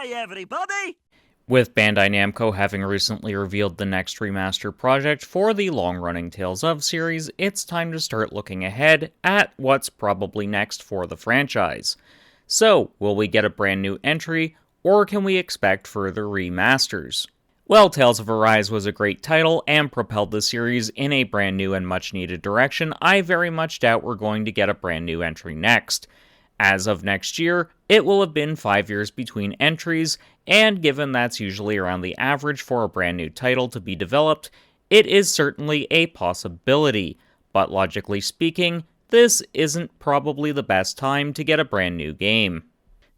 Hi, everybody! With Bandai Namco having recently revealed the next remaster project for the long-running Tales of series, it's time to start looking ahead at what's probably next for the franchise. So, will we get a brand new entry, or can we expect further remasters? Well, Tales of Arise was a great title and propelled the series in a brand new and much needed direction. I very much doubt we're going to get a brand new entry next. As of next year, it will have been 5 years between entries, and given that's usually around the average for a brand new title to be developed, it is certainly a possibility. But logically speaking, this isn't probably the best time to get a brand new game.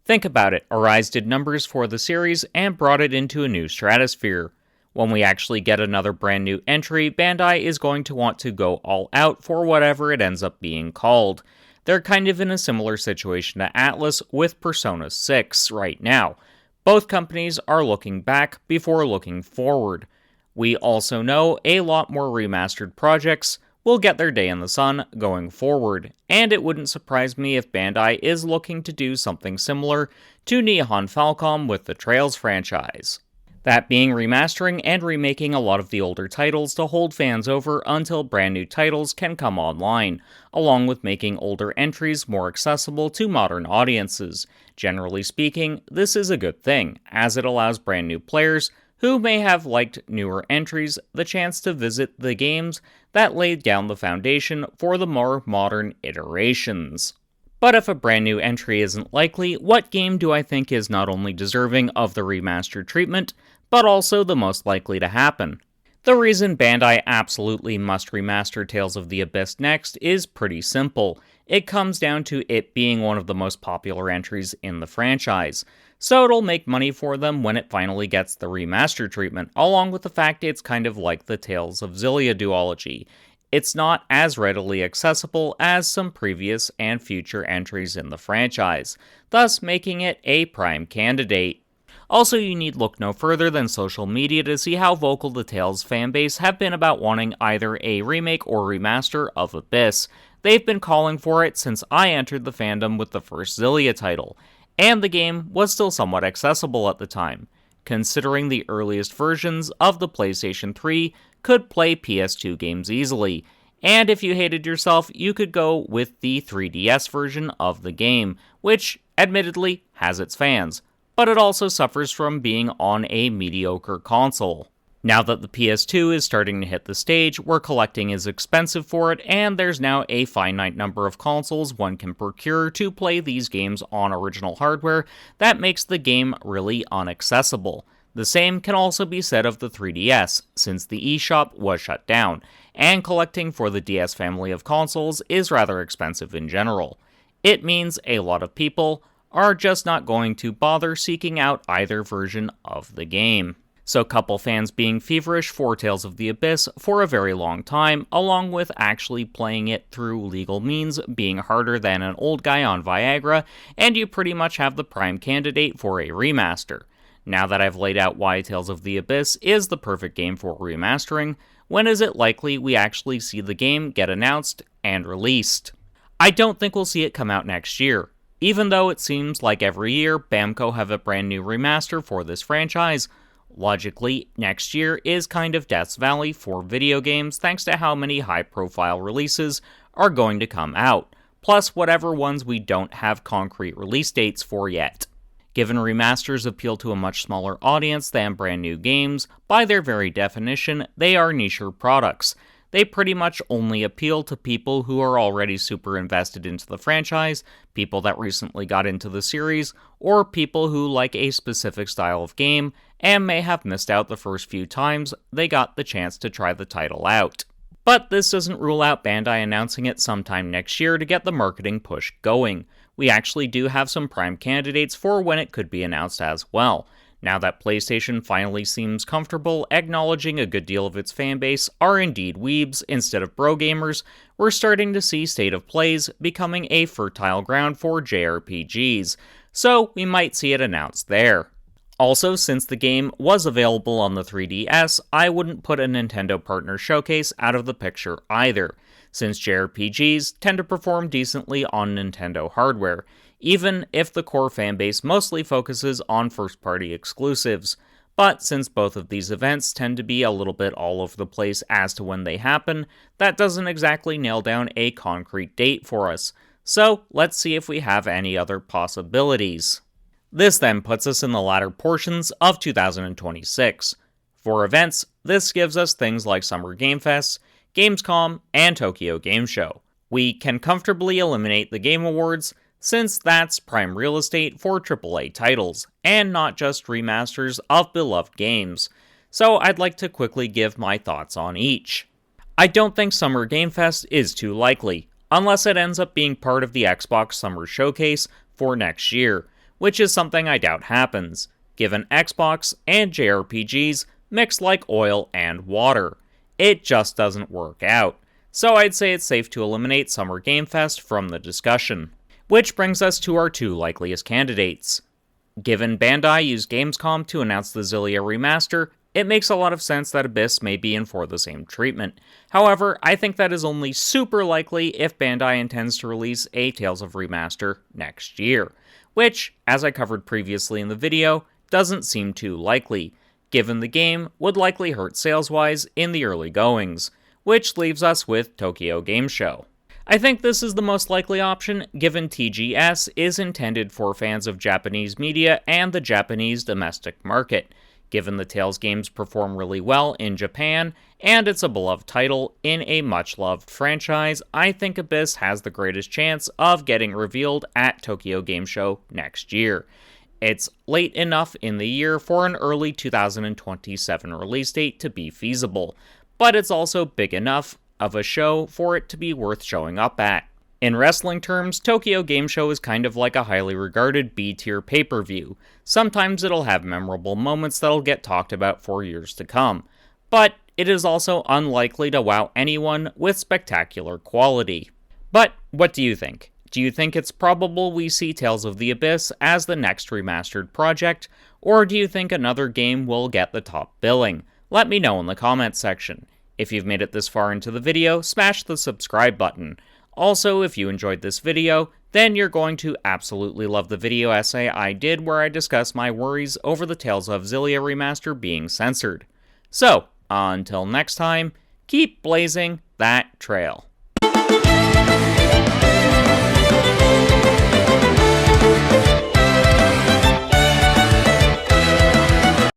Think about it, Arise did numbers for the series and brought it into a new stratosphere. When we actually get another brand new entry, Bandai is going to want to go all out for whatever it ends up being called. They're kind of in a similar situation to Atlus with Persona 6 right now. Both companies are looking back before looking forward. We also know a lot more remastered projects will get their day in the sun going forward, and it wouldn't surprise me if Bandai is looking to do something similar to Nihon Falcom with the Trails franchise. That being remastering and remaking a lot of the older titles to hold fans over until brand new titles can come online, along with making older entries more accessible to modern audiences. Generally speaking, this is a good thing, as it allows brand new players who may have liked newer entries the chance to visit the games that laid down the foundation for the more modern iterations. But if a brand new entry isn't likely, what game do I think is not only deserving of the remastered treatment, but also the most likely to happen? The reason Bandai absolutely must remaster Tales of the Abyss next is pretty simple. It comes down to it being one of the most popular entries in the franchise, so it'll make money for them when it finally gets the remaster treatment, along with the fact it's kind of like the Tales of Xillia duology. It's not as readily accessible as some previous and future entries in the franchise, thus making it a prime candidate. Also, you need look no further than social media to see how vocal the Tales fanbase have been about wanting either a remake or remaster of Abyss. They've been calling for it since I entered the fandom with the first Xillia title, and the game was still somewhat accessible at the time, considering the earliest versions of the PlayStation 3 could play PS2 games easily, and if you hated yourself, you could go with the 3DS version of the game, which admittedly has its fans, but it also suffers from being on a mediocre console. Now that the PS2 is starting to hit the stage where collecting is expensive for it, and there's now a finite number of consoles one can procure to play these games on original hardware, that makes the game really inaccessible. The same can also be said of the 3DS, since the eShop was shut down, and collecting for the DS family of consoles is rather expensive in general. It means a lot of people are just not going to bother seeking out either version of the game. So couple fans being feverish for Tales of the Abyss for a very long time, along with actually playing it through legal means being harder than an old guy on Viagra, and you pretty much have the prime candidate for a remaster. Now that I've laid out why Tales of the Abyss is the perfect game for remastering, when is it likely we actually see the game get announced and released? I don't think we'll see it come out next year. Even though it seems like every year Bamco have a brand new remaster for this franchise, logically, next year is kind of Death's Valley for video games thanks to how many high-profile releases are going to come out, plus whatever ones we don't have concrete release dates for yet. Given remasters appeal to a much smaller audience than brand new games, by their very definition, they are niche products. They pretty much only appeal to people who are already super invested into the franchise, people that recently got into the series, or people who like a specific style of game and may have missed out the first few times they got the chance to try the title out. But this doesn't rule out Bandai announcing it sometime next year to get the marketing push going. We actually do have some prime candidates for when it could be announced as well. Now that PlayStation finally seems comfortable acknowledging a good deal of its fanbase are indeed weebs instead of bro gamers, we're starting to see State of Plays becoming a fertile ground for JRPGs, so we might see it announced there. Also, since the game was available on the 3DS, I wouldn't put a Nintendo Partner Showcase out of the picture either, since JRPGs tend to perform decently on Nintendo hardware. even if the core fanbase mostly focuses on first-party exclusives. But since both of these events tend to be a little bit all over the place as to when they happen, that doesn't exactly nail down a concrete date for us. So let's see if we have any other possibilities. This then puts us in the latter portions of 2026. For events, this gives us things like Summer Game Fest, Gamescom, and Tokyo Game Show. We can comfortably eliminate the Game Awards, since that's prime real estate for AAA titles, and not just remasters of beloved games. So I'd like to quickly give my thoughts on each. I don't think Summer Game Fest is too likely, unless it ends up being part of the Xbox Summer Showcase for next year, which is something I doubt happens, given Xbox and JRPGs mix like oil and water. It just doesn't work out. So I'd say it's safe to eliminate Summer Game Fest from the discussion. Which brings us to our two likeliest candidates. Given Bandai used Gamescom to announce the Xillia Remaster, it makes a lot of sense that Abyss may be in for the same treatment. However, I think that is only super likely if Bandai intends to release a Tales of Remaster next year, which, as I covered previously in the video, doesn't seem too likely, given the game would likely hurt sales-wise in the early goings, which leaves us with Tokyo Game Show. I think this is the most likely option, given TGS is intended for fans of Japanese media and the Japanese domestic market, given the Tales games perform really well in Japan, and it's a beloved title in a much-loved franchise. I think Abyss has the greatest chance of getting revealed at Tokyo Game Show next year. It's late enough in the year for an early 2027 release date to be feasible, but it's also big enough of a show for it to be worth showing up at. In wrestling terms, Tokyo Game Show is kind of like a highly regarded B-tier pay-per-view. Sometimes it'll have memorable moments that'll get talked about for years to come, but it is also unlikely to wow anyone with spectacular quality. But what do you think? Do you think it's probable we see Tales of the Abyss as the next remastered project, or do you think another game will get the top billing? Let me know in the comments section. If you've made it this far into the video, smash the subscribe button. Also, if you enjoyed this video, then you're going to absolutely love the video essay I did where I discuss my worries over the Tales of Xillia Remaster being censored. So, until next time, keep blazing that trail.